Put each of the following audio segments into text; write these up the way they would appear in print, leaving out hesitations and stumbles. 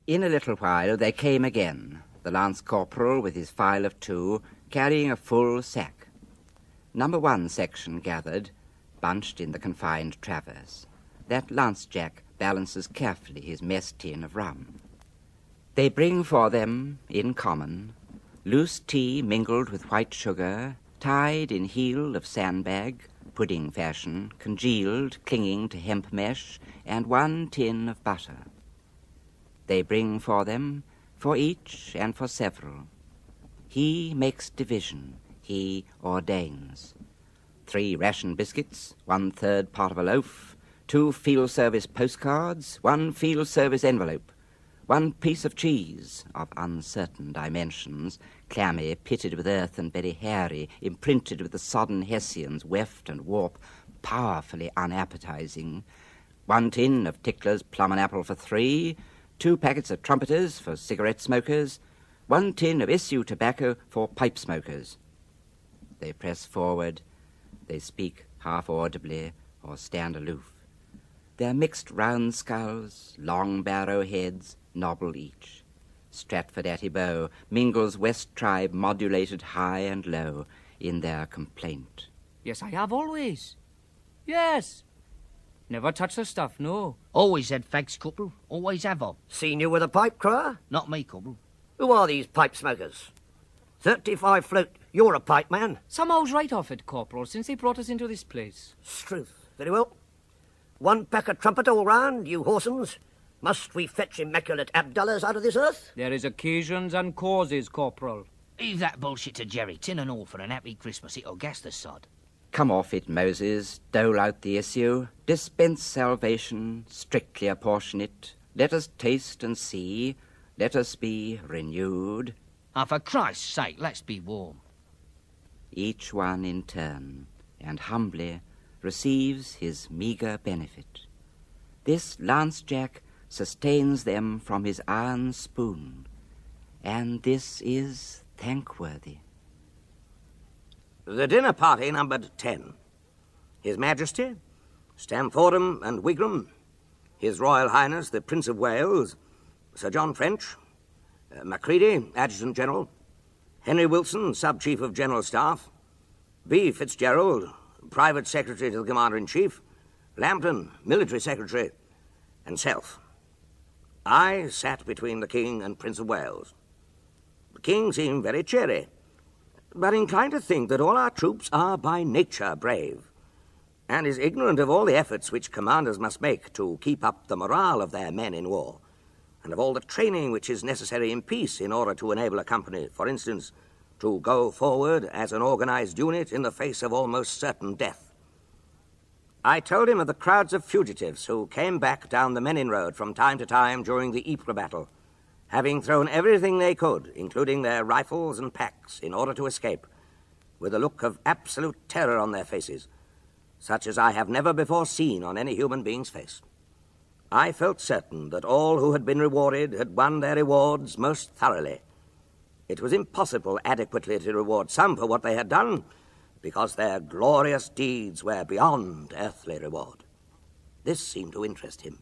In a little while they came again, the Lance Corporal with his file of 2, carrying a full sack. Number 1 section gathered, bunched in the confined traverse. That Lance-Jack balances carefully his mess tin of rum. They bring for them, in common, loose tea mingled with white sugar, tied in heel of sandbag, pudding fashion, congealed, clinging to hemp mesh, and 1 tin of butter. They bring for them, for each and for several. He makes division, he ordains. 3 ration biscuits, 1/3 part of a loaf, 2 field service postcards, 1 field service envelope, 1 piece of cheese of uncertain dimensions, clammy, pitted with earth and very hairy, imprinted with the sodden Hessians, weft and warp, powerfully unappetizing, 1 tin of Tickler's plum and apple for 3, 2 packets of trumpeters for cigarette smokers, 1 tin of issue tobacco for pipe smokers. They press forward, they speak half audibly or stand aloof. Their mixed round skulls, long barrow heads, nobble each. Stratford Atty-Bow mingles West tribe modulated high and low in their complaint. Yes, I have always. Yes. Never touched the stuff, no. Always had fags, Corporal. Always have I. Seen you with a pipe, Crower? Not me, Corporal. Who are these pipe smokers? 35 float, you're a pipe man. Somehow's right off it, Corporal, since they brought us into this place. Struth. Very well. 1 pack of trumpet all round, you whoresomes. Must we fetch immaculate Abdallahs out of this earth? There is occasions and causes, Corporal. Leave that bullshit to Jerry. Tin and all for an happy Christmas. It'll gas the sod. Come off it, Moses, dole out the issue, dispense salvation, strictly apportion it, let us taste and see, let us be renewed. Ah, for Christ's sake, let's be warm. Each one in turn, and humbly, receives his meagre benefit. This Lance-Jack sustains them from his iron spoon, and this is thankworthy. The dinner party numbered 10. His Majesty, Stamfordham and Wigram, His Royal Highness the Prince of Wales, Sir John French, Macready, Adjutant General, Henry Wilson, Sub-Chief of General Staff, B. Fitzgerald, Private Secretary to the Commander-in-Chief, Lambton, Military Secretary, and self. I sat between the King and Prince of Wales. The King seemed very cheery, but inclined to think that all our troops are by nature brave, and is ignorant of all the efforts which commanders must make to keep up the morale of their men in war, and of all the training which is necessary in peace in order to enable a company, for instance, to go forward as an organized unit in the face of almost certain death. I told him of the crowds of fugitives who came back down the Menin Road from time to time during the Ypres battle, having thrown everything they could, including their rifles and packs, in order to escape, with a look of absolute terror on their faces, such as I have never before seen on any human being's face. I felt certain that all who had been rewarded had won their rewards most thoroughly. It was impossible adequately to reward some for what they had done, because their glorious deeds were beyond earthly reward. This seemed to interest him.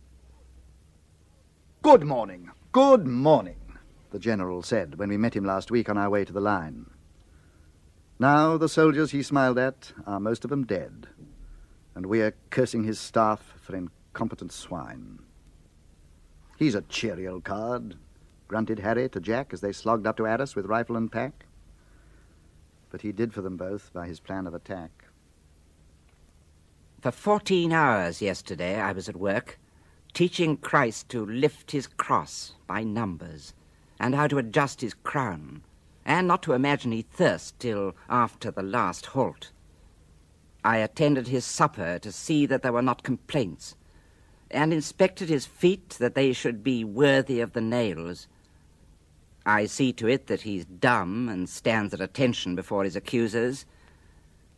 Good morning. Good morning, the General said when we met him last week on our way to the line. Now the soldiers he smiled at are most of them dead, and we are cursing his staff for incompetent swine. He's a cheery old card, grunted Harry to Jack as they slogged up to Addis with rifle and pack. But he did for them both by his plan of attack. For 14 hours yesterday I was at work, teaching Christ to lift his cross by numbers, and how to adjust his crown, and not to imagine he thirst till after the last halt. I attended his supper to see that there were not complaints, and inspected his feet that they should be worthy of the nails. I see to it that he's dumb and stands at attention before his accusers.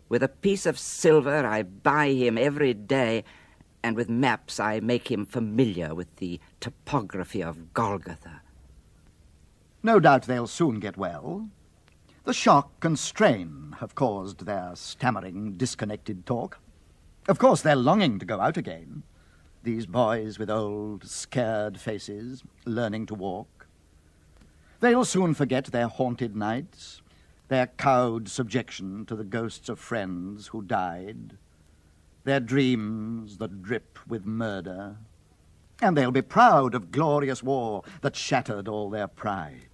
With a piece of silver I buy him every day, and with maps I make him familiar with the topography of Golgotha. No doubt they'll soon get well. The shock and strain have caused their stammering, disconnected talk. Of course, they're longing to go out again. these boys with old, scared faces, learning to walk. They'll soon forget their haunted nights, their cowed subjection to the ghosts of friends who died, their dreams that drip with murder, and they'll be proud of glorious war that shattered all their pride.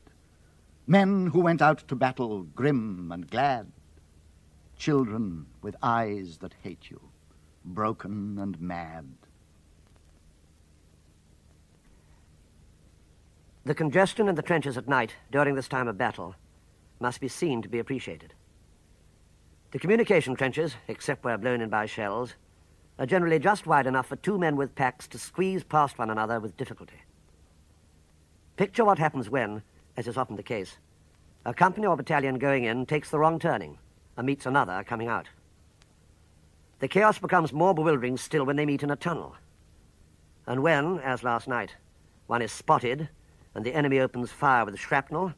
Men who went out to battle grim and glad, children with eyes that hate you, broken and mad. The congestion in the trenches at night during this time of battle must be seen to be appreciated. The communication trenches, except where blown in by shells, are generally just wide enough for two men with packs to squeeze past one another with difficulty. Picture what happens when, as is often the case, a company or battalion going in takes the wrong turning and meets another coming out. The chaos becomes more bewildering still when they meet in a tunnel. And when, as last night, one is spotted and the enemy opens fire with shrapnel,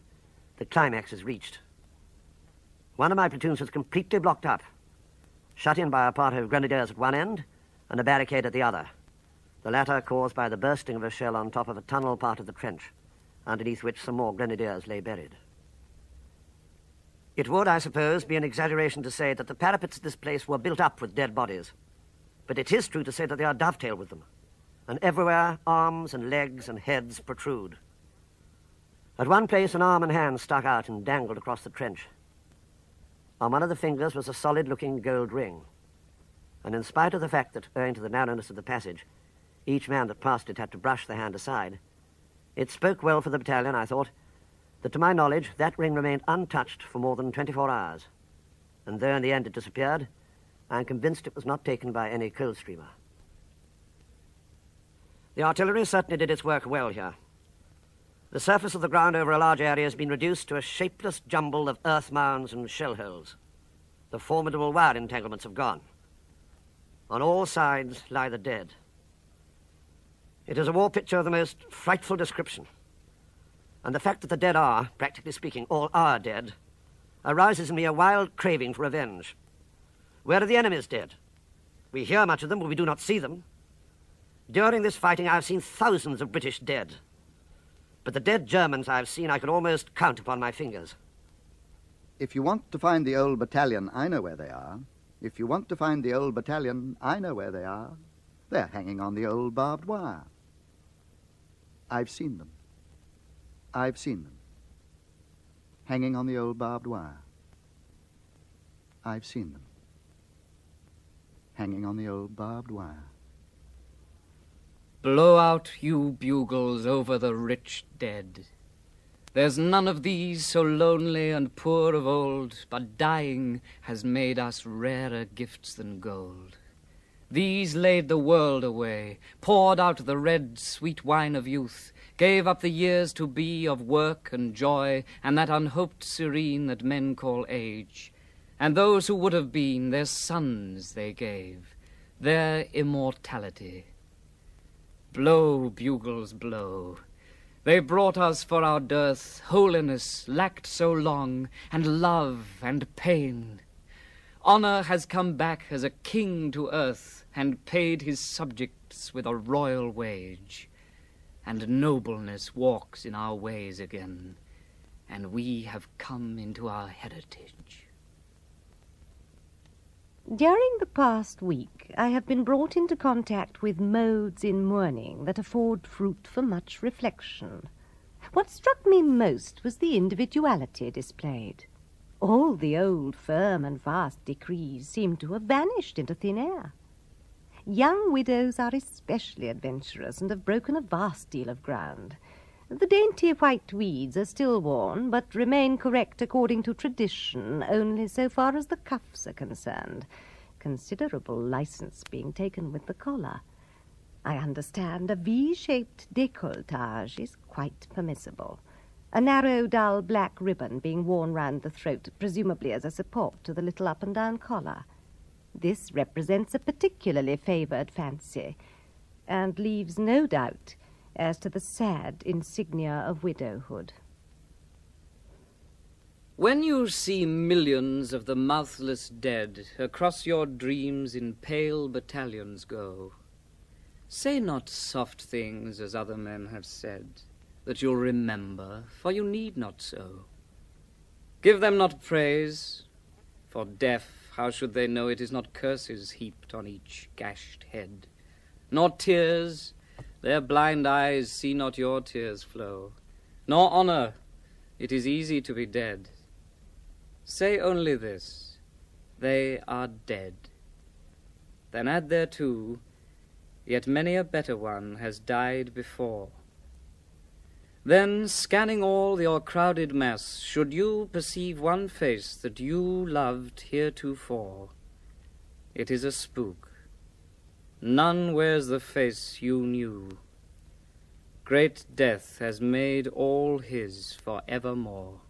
the climax is reached. One of my platoons was completely blocked up, shut in by a party of grenadiers at one end and a barricade at the other, the latter caused by the bursting of a shell on top of a tunnel part of the trench, underneath which some more grenadiers lay buried. It would, I suppose, be an exaggeration to say that the parapets of this place were built up with dead bodies, but it is true to say that they are dovetailed with them, and everywhere arms and legs and heads protrude. At one place an arm and hand stuck out and dangled across the trench. On one of the fingers was a solid-looking gold ring, and in spite of the fact that, owing to the narrowness of the passage, each man that passed it had to brush the hand aside, it spoke well for the battalion, I thought, that to my knowledge that ring remained untouched for more than 24 hours, and though in the end it disappeared, I am convinced it was not taken by any Coldstreamer. The artillery certainly did its work well here. The surface of the ground over a large area has been reduced to a shapeless jumble of earth mounds and shell holes. The formidable wire entanglements have gone. On all sides lie the dead. It is a war picture of the most frightful description. And the fact that the dead are, practically speaking, all our dead, arouses in me a wild craving for revenge. Where are the enemy's dead? We hear much of them, but we do not see them. During this fighting, I have seen thousands of British dead. But the dead Germans I have seen, I can almost count upon my fingers. If you want to find the Old Battalion, I know where they are. If you want to find the Old Battalion, I know where they are. They're hanging on the old barbed wire. I've seen them. I've seen them. Hanging on the old barbed wire. I've seen them. Hanging on the old barbed wire. Blow out, you bugles, over the rich dead. There's none of these so lonely and poor of old, but dying has made us rarer gifts than gold. These laid the world away, poured out the red, sweet wine of youth, gave up the years to be of work and joy, and that unhoped serene that men call age. And those who would have been, their sons they gave, their immortality. Blow, bugles, blow. They brought us for our dearth holiness lacked so long, and love and pain. Honor has come back as a king to earth, and paid his subjects with a royal wage. And nobleness walks in our ways again, and we have come into our heritage. During the past week, I have been brought into contact with modes in mourning that afford fruit for much reflection. What struck me most was the individuality displayed. All the old, firm and vast decrees seemed to have vanished into thin air. Young widows are especially adventurous and have broken a vast deal of ground. The dainty white weeds are still worn, but remain correct according to tradition only so far as the cuffs are concerned, considerable license being taken with the collar. I understand a V-shaped décolletage is quite permissible, a narrow, dull black ribbon being worn round the throat, presumably as a support to the little up-and-down collar. This represents a particularly favoured fancy, and leaves no doubt as to the sad insignia of widowhood. When you see millions of the mouthless dead across your dreams in pale battalions go, Say not soft things as other men have said, that you'll remember, for you need not so. Give them not praise, for deaf, how should they know it is not curses heaped on each gashed head? Nor tears, their blind eyes see not your tears flow. Nor honor, it is easy to be dead. Say only this, they are dead. Then add thereto, yet many a better one has died before. Then, scanning all your crowded mass, should you perceive one face that you loved heretofore, it is a spook. None wears the face you knew. Great death has made all his for evermore.